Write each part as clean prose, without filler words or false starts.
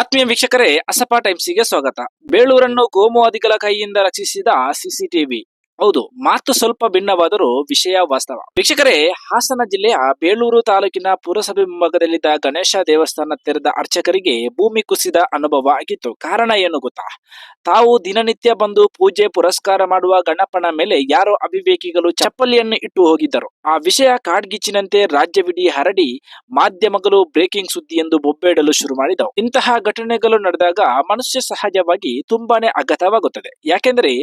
ಆತ್ಮೀಯ ವೀಕ್ಷಕರೇ, ಅಸಪ ಟೈಮ್ಸಿಗೆ ಸ್ವಾಗತ. ಬೇಳೂರನ್ನು ಕೋಮುವಾದಿಗಳ ಕೈಯಿಂದ ರಕ್ಷಿಸಿದ ಸಿಸಿಟಿವಿ. ಹೌದು, ಮಾತು ಸ್ವಲ್ಪ ಭಿನ್ನವಾದರೂ ವಿಷಯ ವಾಸ್ತವ. ವೀಕ್ಷಕರೇ, ಹಾಸನ ಜಿಲ್ಲೆಯ ಬೇಳೂರು ತಾಲೂಕಿನ ಪುರಸಭೆ ಮುಂಭಾಗದಲ್ಲಿದ್ದ ಗಣೇಶ ದೇವಸ್ಥಾನ ತೆರೆದ ಅರ್ಚಕರಿಗೆ ಭೂಮಿ ಕುಸಿದ ಅನುಭವ ಆಗಿತ್ತು. ಕಾರಣ ಏನು ಗೊತ್ತಾ? ತಾವು ದಿನನಿತ್ಯ ಬಂದು ಪೂಜೆ ಪುರಸ್ಕಾರ ಮಾಡುವ ಗಣಪನ ಮೇಲೆ ಯಾರೋ ಅವಿವೇಕಿಗಳು ಚಪ್ಪಲಿಯನ್ನು ಇಟ್ಟು ಹೋಗಿದ್ದರು. ಆ ವಿಷಯ ಕಾಡ್ಗಿಚ್ಚಿನಂತೆ ರಾಜ್ಯವಿಡೀ ಹರಡಿ ಮಾಧ್ಯಮಗಳು ಬ್ರೇಕಿಂಗ್ ಸುದ್ದಿ ಎಂದು ಬೊಬ್ಬೇಡಲು ಶುರು ಮಾಡಿದವು. ಇಂತಹ ಘಟನೆಗಳು ನಡೆದಾಗ ಮನುಷ್ಯ ಸಹಜವಾಗಿ ತುಂಬಾನೇ ಆಘಾತವಾಗುತ್ತದೆ. ಯಾಕೆಂದ್ರೆ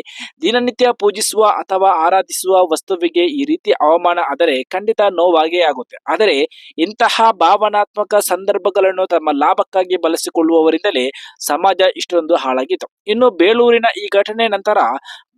ದಿನನಿತ್ಯ ಪೂಜಿಸುವ ಅಥವಾ ಆರಾಧಿಸುವ ವಸ್ತುವಿಗೆ ಈ ರೀತಿ ಅವಮಾನ ಆದರೆ ಖಂಡಿತ ನೋವಾಗೇ ಆಗುತ್ತೆ. ಆದರೆ ಇಂತಹ ಭಾವನಾತ್ಮಕ ಸಂದರ್ಭಗಳನ್ನು ತಮ್ಮ ಲಾಭಕ್ಕಾಗಿ ಬಳಸಿಕೊಳ್ಳುವವರಿಂದಲೇ ಸಮಾಜ ಇಷ್ಟೊಂದು ಹಾಳಾಗಿತ್ತು. ಇನ್ನು ಬೇಳೂರಿನ ಈ ಘಟನೆ ನಂತರ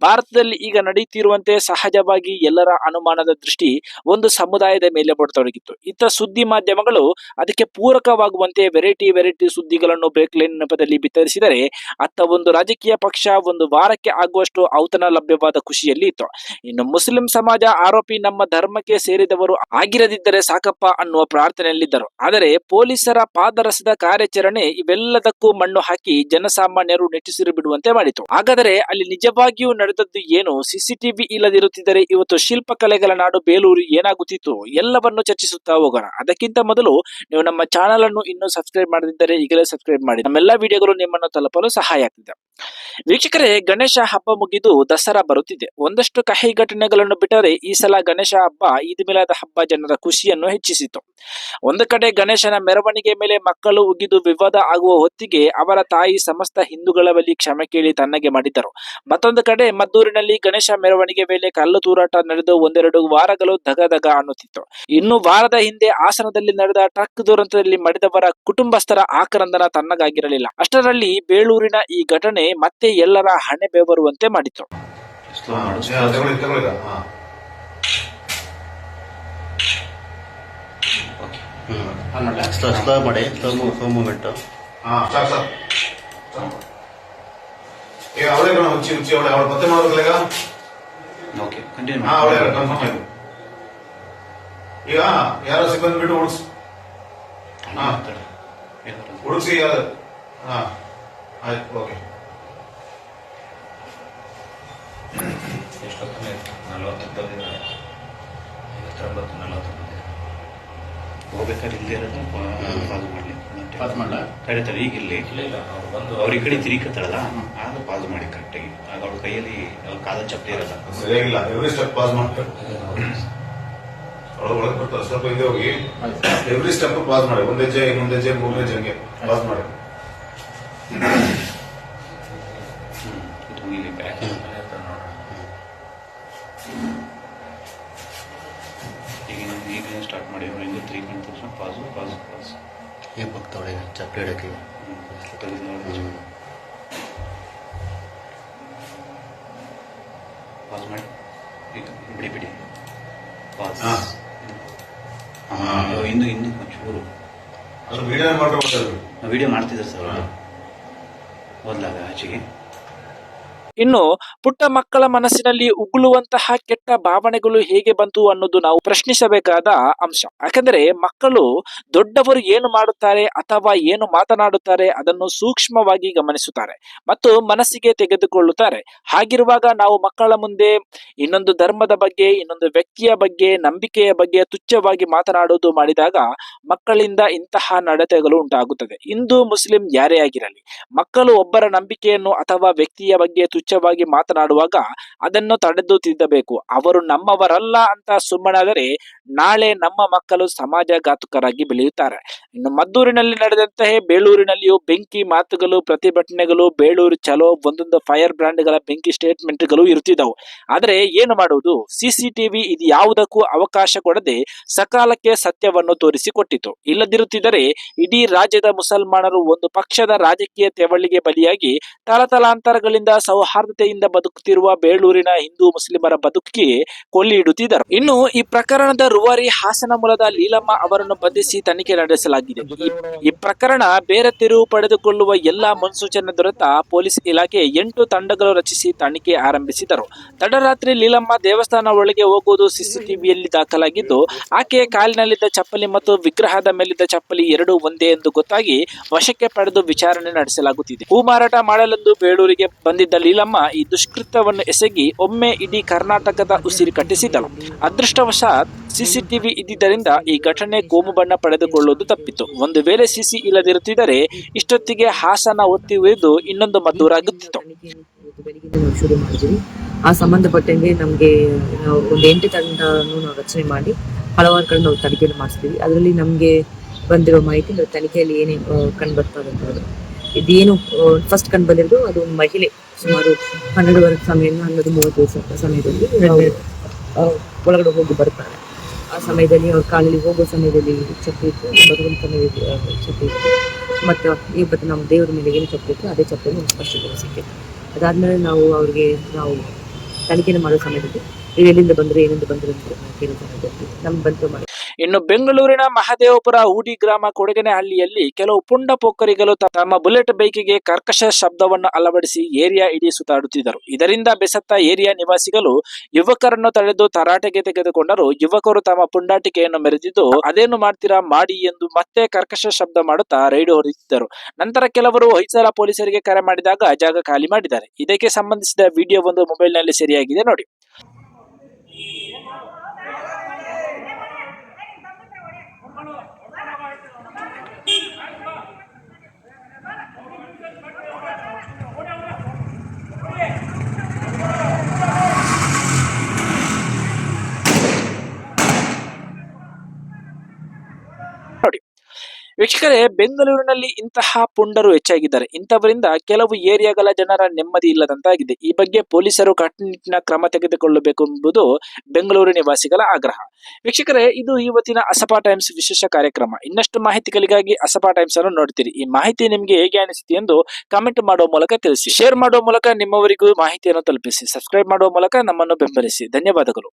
ಭಾರತದಲ್ಲಿ ಈಗ ನಡೆಯುತ್ತಿರುವಂತೆ ಸಹಜವಾಗಿ ಎಲ್ಲರ ಅನುಮಾನದ ದೃಷ್ಟಿ ಒಂದು ಸಮುದಾಯದ ಮೇಲೆ ಬಡತೊಡಗಿತ್ತು. ಇತ್ತ ಸುದ್ದಿ ಮಾಧ್ಯಮಗಳು ಅದಕ್ಕೆ ಪೂರಕವಾಗುವಂತೆ ವೆರೈಟಿ ಸುದ್ದಿಗಳನ್ನು ಬ್ರೇಕ್ಲೈನ್ ನೆಪದಲ್ಲಿ ಬಿತ್ತರಿಸಿದರೆ, ಅತ್ತ ಒಂದು ರಾಜಕೀಯ ಪಕ್ಷ ಒಂದು ವಾರಕ್ಕೆ ಆಗುವಷ್ಟು ಔತಣ ಲಭ್ಯವಾದ ಖುಷಿಯಲ್ಲಿ ಇತ್ತು. ಇನ್ನು ಮುಸ್ಲಿಂ ಸಮಾಜ ಆರೋಪಿ ನಮ್ಮ ಧರ್ಮಕ್ಕೆ ಸೇರಿದವರು ಆಗಿರದಿದ್ದರೆ ಸಾಕಪ್ಪ ಅನ್ನುವ ಪ್ರಾರ್ಥನೆಯಲ್ಲಿದ್ದರು. ಆದರೆ ಪೊಲೀಸರ ಪಾದರಸದ ಕಾರ್ಯಾಚರಣೆ ಇವೆಲ್ಲದಕ್ಕೂ ಮಣ್ಣು ಹಾಕಿ ಜನಸಾಮಾನ್ಯರು ನೆಟ್ಟಿಸಿರು ಬಿಡುವಂತೆ ಮಾಡಿತು. ಹಾಗಾದರೆ ಅಲ್ಲಿ ನಿಜವಾಗಿಯೂ ನಡೆದದ್ದು ಏನು? ಸಿಸಿಟಿವಿ ಇಲ್ಲದಿರುತ್ತಿದ್ದರೆ ಇವತ್ತು ಶಿಲ್ಪಕಲೆಗಳ ನಾಡು ಬೇಲೂರು ಏನಾಗುತ್ತಿತ್ತು? ಎಲ್ಲವನ್ನು ಚರ್ಚಿಸುತ್ತಾ ಹೋಗೋಣ. ಅದಕ್ಕಿಂತ ಮೊದಲು ನೀವು ನಮ್ಮ ಚಾನೆಲ್ ಅನ್ನು ಇನ್ನೂ ಸಬ್ಸ್ಕ್ರೈಬ್ ಮಾಡದಿದ್ದರೆ ಈಗಲೇ ಸಬ್ಸ್ಕ್ರೈಬ್ ಮಾಡಿ. ನಮ್ಮೆಲ್ಲ ವಿಡಿಯೋಗಳು ನಿಮ್ಮನ್ನು ತಲುಪಲು ಸಹಾಯ ಆಗ್ತಿದೆ. ವೀಕ್ಷಕರೇ, ಗಣೇಶ ಹಬ್ಬ ಮುಗಿದು ದಸರಾ ಬರುತ್ತಿದೆ. ಒಂದಷ್ಟು ಕಹಿ ಘಟನೆಗಳನ್ನು ಬಿಟ್ಟರೆ ಈ ಸಲ ಗಣೇಶ ಹಬ್ಬ, ಈದ್ ಮಿಲಾದ್ ಹಬ್ಬ ಜನರ ಖುಷಿಯನ್ನು ಹೆಚ್ಚಿಸಿತು. ಒಂದು ಕಡೆ ಗಣೇಶನ ಮೆರವಣಿಗೆ ಮೇಲೆ ಮಕ್ಕಳು ಉಗಿದು ವಿವಾದ ಆಗುವ ಹೊತ್ತಿಗೆ ಅವರ ತಾಯಿ ಸಮಸ್ತ ಹಿಂದೂಗಳ ಬಳಿ ಕ್ಷಮೆ ಕೇಳಿ ತನ್ನಗೆ ಮಾಡಿದ್ದರು. ಮತ್ತೊಂದು ಕಡೆ ಮದ್ದೂರಿನಲ್ಲಿ ಗಣೇಶ ಮೆರವಣಿಗೆ ವೇಳೆ ಕಲ್ಲು ತೂರಾಟ ನಡೆದು ಒಂದೆರಡು ವಾರಗಳು ದಗ ಅನ್ನುತ್ತಿತ್ತು. ಇನ್ನು ವಾರದ ಹಿಂದೆ ಹಾಸನದಲ್ಲಿ ನಡೆದ ಟ್ರಕ್ ದುರಂತದಲ್ಲಿ ಮಡಿದವರ ಕುಟುಂಬಸ್ಥರ ಆಕ್ರಂದನ ತನ್ನಗಾಗಿರಲಿಲ್ಲ. ಅಷ್ಟರಲ್ಲಿ ಬೇಳೂರಿನ ಈ ಘಟನೆ ಮತ್ತೆ ಎಲ್ಲರ ಹಣೆ ಬೆವರುವಂತೆ ಮಾಡಿತು. ಈಗ ಯಾರೋ ಸಿಬ್ಬಂದಿ ಬಿಟ್ಟು ಹುಡುಕ್ಸಿ ಆಯ್ತು. ಓಕೆ, ಎಷ್ಟೊತ್ತನೇ 40 ಹೋಗ್ಬೇಕಾದ್ರೆ ಇಲ್ಲದೆ ಇರೋದು ಪಾಸ್ ಮಾಡಲಿ ಕರೀತಾರೆ. ಈಗ ಇಲ್ಲಿ ಅವ್ರ ಈ ಕಡೆ ತಿರುಗತ್ತಾರಲ್ಲ, ಆಗ ಪಾಸ್ ಮಾಡಿ ಕರೆಕ್ಟಾಗಿ. ಆಗ ಅವ್ರ ಕೈಯಲ್ಲಿ ಅವ್ರ ಕಾಲ ಚಪ್ಪಲಿ ಇರಲ್ಲ, ಸರಿಯಾಗಿಲ್ಲ. ಎವ್ರಿ ಸ್ಟೆಪ್ ಪಾಸ್ ಮಾಡ್ತಾರೆ, ಒಳಗೆ ಬರ್ತಾರೆ. ಸ್ವಲ್ಪ ಹಿಂದೆ ಹೋಗಿ ಎವ್ರಿ ಸ್ಟೆಪ್ ಪಾಸ್ ಮಾಡಿ. ಒಂದ್ ಹೆಜ್ಜೆ, ಇನ್ನೊಂದ್ ಹೆಜ್ಜೆ, ಮೂರನೇ ಹೆಜ್ಜೆಗೆ ಪಾಸ್ ಮಾಡಿ. ಇಲ್ಲಿ ಬ್ಯಾಕ್ ಈಗ ಸ್ಟಾರ್ಟ್ ಮಾಡಿ. ಅವರಿಂದ 3 ತಕ್ಷಣ ಪಾಸು ಪಾಸ್ ಪಾಸ್ ಹೇಗೆ ಹೋಗ್ತಾವಳೆ ಚಪ್ಪಲಿ ಇಡಕ್ಕೆ ಪಾಸ್ ಮಾಡಿ. ಈಗ ಬಿಡಿ ಪಾಸ್. ಇಂದು ಒಂಚೂರು ಅದು ವಿಡಿಯೋ ಮಾಡ್ತಾರೆ. ವಿಡಿಯೋ ಮಾಡ್ತಿದ್ದಾರೆ ಸರ್ ಅವರು ಮೊದಲಾಗ ಆಚೆಗೆ. ಇನ್ನು ಪುಟ್ಟ ಮಕ್ಕಳ ಮನಸ್ಸಿನಲ್ಲಿ ಉಗುಳುವಂತಹ ಕೆಟ್ಟ ಭಾವನೆಗಳು ಹೇಗೆ ಬಂತು ಅನ್ನೋದು ನಾವು ಪ್ರಶ್ನಿಸಬೇಕಾದ ಅಂಶ. ಯಾಕಂದ್ರೆ ಮಕ್ಕಳು ದೊಡ್ಡವರು ಏನು ಮಾಡುತ್ತಾರೆ ಅಥವಾ ಏನು ಮಾತನಾಡುತ್ತಾರೆ ಅದನ್ನು ಸೂಕ್ಷ್ಮವಾಗಿ ಗಮನಿಸುತ್ತಾರೆ ಮತ್ತು ಮನಸ್ಸಿಗೆ ತೆಗೆದುಕೊಳ್ಳುತ್ತಾರೆ. ಹಾಗಿರುವಾಗ ನಾವು ಮಕ್ಕಳ ಮುಂದೆ ಇನ್ನೊಂದು ಧರ್ಮದ ಬಗ್ಗೆ, ಇನ್ನೊಂದು ವ್ಯಕ್ತಿಯ ಬಗ್ಗೆ, ನಂಬಿಕೆಯ ಬಗ್ಗೆ ತುಚ್ಛವಾಗಿ ಮಾತನಾಡುವುದು ಮಾಡಿದಾಗ ಮಕ್ಕಳಿಂದ ಇಂತಹ ನಡತೆಗಳು ಉಂಟಾಗುತ್ತದೆ. ಹಿಂದೂ ಮುಸ್ಲಿಂ ಯಾರೇ ಆಗಿರಲಿ, ಮಕ್ಕಳು ಒಬ್ಬರ ನಂಬಿಕೆಯನ್ನು ಅಥವಾ ವ್ಯಕ್ತಿಯ ಬಗ್ಗೆ ತುಚ್ಛವಾಗಿ ಮಾತನಾಡುವಾಗ ಅದನ್ನು ತಡೆದು ತಿದ್ದಬೇಕು. ಅವರು ನಮ್ಮವರಲ್ಲ ಅಂತ ಸುಮ್ಮನಾದರೆ ನಾಳೆ ನಮ್ಮ ಮಕ್ಕಳು ಸಮಾಜಘಾತುಕರಾಗಿ ಬೆಳೆಯುತ್ತಾರೆ. ಇನ್ನು ಮದ್ದೂರಿನಲ್ಲಿ ನಡೆದಂತಹ ಬೇಳೂರಿನಲ್ಲಿಯೂ ಬೆಂಕಿ ಮಾತುಗಳು, ಪ್ರತಿಭಟನೆಗಳು, ಬೇಳೂರು ಚಲೋ, ಒಂದೊಂದು ಫೈರ್ ಬ್ರ್ಯಾಂಡ್ಗಳ ಬೆಂಕಿ ಸ್ಟೇಟ್ಮೆಂಟ್ಗಳು ಇರುತ್ತಿದ್ದವು. ಆದರೆ ಏನು ಮಾಡುವುದು? ಸಿಸಿಟಿವಿ ಇದು ಯಾವುದಕ್ಕೂ ಅವಕಾಶ ಕೊಡದೆ ಸಕಾಲಕ್ಕೆ ಸತ್ಯವನ್ನು ತೋರಿಸಿಕೊಟ್ಟಿತು. ಇಲ್ಲದಿರುತ್ತಿದ್ದರೆ ಇಡೀ ರಾಜ್ಯದ ಮುಸಲ್ಮಾನರು ಒಂದು ಪಕ್ಷದ ರಾಜಕೀಯ ತೆವಳಿಗೆ ಬಲಿಯಾಗಿ ತಲತಲಾಂತರಗಳಿಂದ ಸೌಹಾರ್ದ ಸೌಹಾರ್ದತೆಯಿಂದ ಬದುಕುತ್ತಿರುವ ಬೇಳೂರಿನ ಹಿಂದೂ ಮುಸ್ಲಿಮರ ಬದುಕಿಗೆ ಕೊಲ್ಲಿ ಇಡುತ್ತಿದ್ದರು. ಇನ್ನು ಈ ಪ್ರಕರಣದ ರೂವಾರಿ ಹಾಸನ ಮೂಲದ ಲೀಲಮ್ಮ ಅವರನ್ನು ಬಂಧಿಸಿ ತನಿಖೆ ನಡೆಸಲಾಗಿದೆ. ಈ ಪ್ರಕರಣ ಬೇರೆ ತಿರುವು ಪಡೆದುಕೊಳ್ಳುವ ಎಲ್ಲಾ ಮುನ್ಸೂಚನೆ ದೊರೆತ ಪೊಲೀಸ್ ಇಲಾಖೆ 8 ತಂಡಗಳು ರಚಿಸಿ ತನಿಖೆ ಆರಂಭಿಸಿದರು. ತಡರಾತ್ರಿ ಲೀಲಮ್ಮ ದೇವಸ್ಥಾನ ಒಳಗೆ ಹೋಗುವುದು ಸಿಸಿಟಿವಿಯಲ್ಲಿ ದಾಖಲಾಗಿದ್ದು, ಆಕೆಯ ಕಾಲಿನಲ್ಲಿದ್ದ ಚಪ್ಪಲಿ ಮತ್ತು ವಿಗ್ರಹದ ಮೇಲಿದ್ದ ಚಪ್ಪಲಿ ಎರಡೂ ಒಂದೇ ಎಂದು ಗೊತ್ತಾಗಿ ವಶಕ್ಕೆ ಪಡೆದು ವಿಚಾರಣೆ ನಡೆಸಲಾಗುತ್ತಿದೆ. ಹೂ ಮಾರಾಟ ಮಾಡಲೆಂದು ಬೇಳೂರಿಗೆ ಬಂದಿದ್ದ ಲೀಲಮ್ಮ ಈ ದುಷ್ಕೃತ್ಯವನ್ನು ಎಸಗಿ ಒಮ್ಮೆ ಇಡೀ ಕರ್ನಾಟಕದ ಉಸಿರು ಕಟ್ಟಿಸಿದಳು. ಅದೃಷ್ಟವಶಾತ್ ಸಿಸಿಟಿವಿ ಇದ್ದಿದ್ದರಿಂದ ಈ ಘಟನೆ ಕೋಮು ಬಣ್ಣ ಪಡೆದುಕೊಳ್ಳುವುದು ತಪ್ಪಿತು. ಒಂದು ವೇಳೆ ಸಿಸಿ ಇಲ್ಲದಿರುತ್ತಿದ್ದರೆ ಇಷ್ಟೊತ್ತಿಗೆ ಹಾಸನ ಒತ್ತಿ ಉರಿದು ಇನ್ನೊಂದು ಮದ್ದೂರಾಗುತ್ತಿತ್ತು. ಬೆಳಿಗ್ಗೆ ನಾವು ಶುರು ಮಾಡಿದ್ವಿ. ಆ ಸಂಬಂಧಪಟ್ಟಂಗೆ ನಮಗೆ ನಾವು ಒಂದು 8 ತಂಡವನ್ನು ನಾವು ರಚನೆ ಮಾಡಿ ಹಲವಾರು ಕಡೆ ನಾವು ತನಿಖೆಯನ್ನು ಮಾಡಿಸ್ತೀವಿ. ಅದರಲ್ಲಿ ನಮಗೆ ಬಂದಿರೋ ಮಾಹಿತಿ ನಾವು ತನಿಖೆಯಲ್ಲಿ ಏನೇ ಕಂಡು ಬರ್ತಾ ಇರೋದು, ಇದೇನು ಫಸ್ಟ್ ಕಂಡು ಬಂದಿರೋದು ಅದು ಒಂದು ಮಹಿಳೆ ಸುಮಾರು 12 ಸಮಯದಿಂದ 12:30 ಸಮಯದಲ್ಲಿ ಒಳಗಡೆ ಹೋಗಿ ಬರ್ತಾರೆ. ಆ ಸಮಯದಲ್ಲಿ ಅವ್ರ ಕಾಲಲ್ಲಿ ಹೋಗೋ ಸಮಯದಲ್ಲಿ ಚಪ್ಪಲಿ ಇತ್ತು, ಬರುವ ಸಮಯದಲ್ಲಿ ಚಪ್ಪಲಿ ಇತ್ತು, ಮತ್ತು ಇವತ್ತು ನಮ್ಮ ದೇವರ ಮೇಲೆ ಏನು ಚಪ್ಪಲಿ ಇತ್ತು ಅದೇ ಚಪ್ಪಲಿ ಸ್ಪಷ್ಟವಾಗಿ ಸಿಕ್ಕಿತ್ತು. ಅದಾದ್ಮೇಲೆ ನಾವು ಅವ್ರಿಗೆ ತನಿಖೆಯನ್ನು ಮಾಡೋ ಸಮಯದಲ್ಲಿ ನೀವು ಎಲ್ಲಿಂದ ಬಂದ್ರೆ ಏನಿಂದ ಬಂದ್ರೆ ಅಂತ ಕೇಳೋ ಸಮಯದಲ್ಲಿ ನಮ್ಗೆ ಬಂತು ಮಾಡಿ. ಇನ್ನು ಬೆಂಗಳೂರಿನ ಮಹದೇವಪುರ ಹೂಡಿ ಗ್ರಾಮ ಕೊಡಗನಹಳ್ಳಿಯಲ್ಲಿ ಕೆಲವು ಪುಂಡ ಪೊಕ್ಕರಿಗಳು ತಮ್ಮ ಬುಲೆಟ್ ಬೈಕಿಗೆ ಕರ್ಕಶ ಶಬ್ದವನ್ನು ಅಳವಡಿಸಿ ಏರಿಯಾ ಇಡೀ ಸುತ್ತಾಡುತ್ತಿದ್ದರು. ಇದರಿಂದ ಬೆಸತ್ತ ಏರಿಯಾ ನಿವಾಸಿಗಳು ಯುವಕರನ್ನು ತಡೆದು ತರಾಟೆಗೆ ತೆಗೆದುಕೊಂಡರು. ಯುವಕರು ತಮ್ಮ ಪುಂಡಾಟಿಕೆಯನ್ನು ಮೆರೆದಿದ್ದು, ಅದೇನು ಮಾಡ್ತೀರಾ ಮಾಡಿ ಎಂದು ಮತ್ತೆ ಕರ್ಕಶ ಶಬ್ದ ಮಾಡುತ್ತಾ ರೈಡು ಹೊರಟಿದ್ದರು. ನಂತರ ಕೆಲವರು ಹೊಯ್ಸಳ ಪೊಲೀಸರಿಗೆ ಕರೆ ಮಾಡಿದಾಗ ಜಾಗ ಖಾಲಿ ಮಾಡಿದ್ದಾರೆ. ಇದಕ್ಕೆ ಸಂಬಂಧಿಸಿದ ವಿಡಿಯೋ ಒಂದು ಮೊಬೈಲ್ನಲ್ಲಿ ಸೆರೆಯಾಗಿದೆ, ನೋಡಿ. ವೀಕ್ಷಕರೇ, ಬೆಂಗಳೂರಿನಲ್ಲಿ ಇಂತಹ ಪುಂಡರು ಹೆಚ್ಚಾಗಿದ್ದಾರೆ. ಇಂಥವರಿಂದ ಕೆಲವು ಏರಿಯಾಗಳ ಜನರ ನೆಮ್ಮದಿ ಇಲ್ಲದಂತಾಗಿದೆ. ಈ ಬಗ್ಗೆ ಪೊಲೀಸರು ಕಟ್ಟುನಿಟ್ಟಿನ ಕ್ರಮ ತೆಗೆದುಕೊಳ್ಳಬೇಕು ಎಂಬುದು ಬೆಂಗಳೂರು ನಿವಾಸಿಗಳ ಆಗ್ರಹ. ವೀಕ್ಷಕರೇ, ಇದು ಇವತ್ತಿನ ಅಸಪಾ ಟೈಮ್ಸ್ ವಿಶೇಷ ಕಾರ್ಯಕ್ರಮ. ಇನ್ನಷ್ಟು ಮಾಹಿತಿಗಳಿಗಾಗಿ ಅಸಪಾ ಟೈಮ್ಸ್ ಅನ್ನು ನೋಡ್ತೀರಿ. ಈ ಮಾಹಿತಿ ನಿಮಗೆ ಹೇಗೆ ಅನಿಸಿತು ಎಂದು ಕಾಮೆಂಟ್ ಮಾಡುವ ಮೂಲಕ ತಿಳಿಸಿ. ಶೇರ್ ಮಾಡುವ ಮೂಲಕ ನಿಮ್ಮವರಿಗೂ ಮಾಹಿತಿಯನ್ನು ತಲುಪಿಸಿ. ಸಬ್ಸ್ಕ್ರೈಬ್ ಮಾಡುವ ಮೂಲಕ ನಮ್ಮನ್ನು ಬೆಂಬಲಿಸಿ. ಧನ್ಯವಾದಗಳು.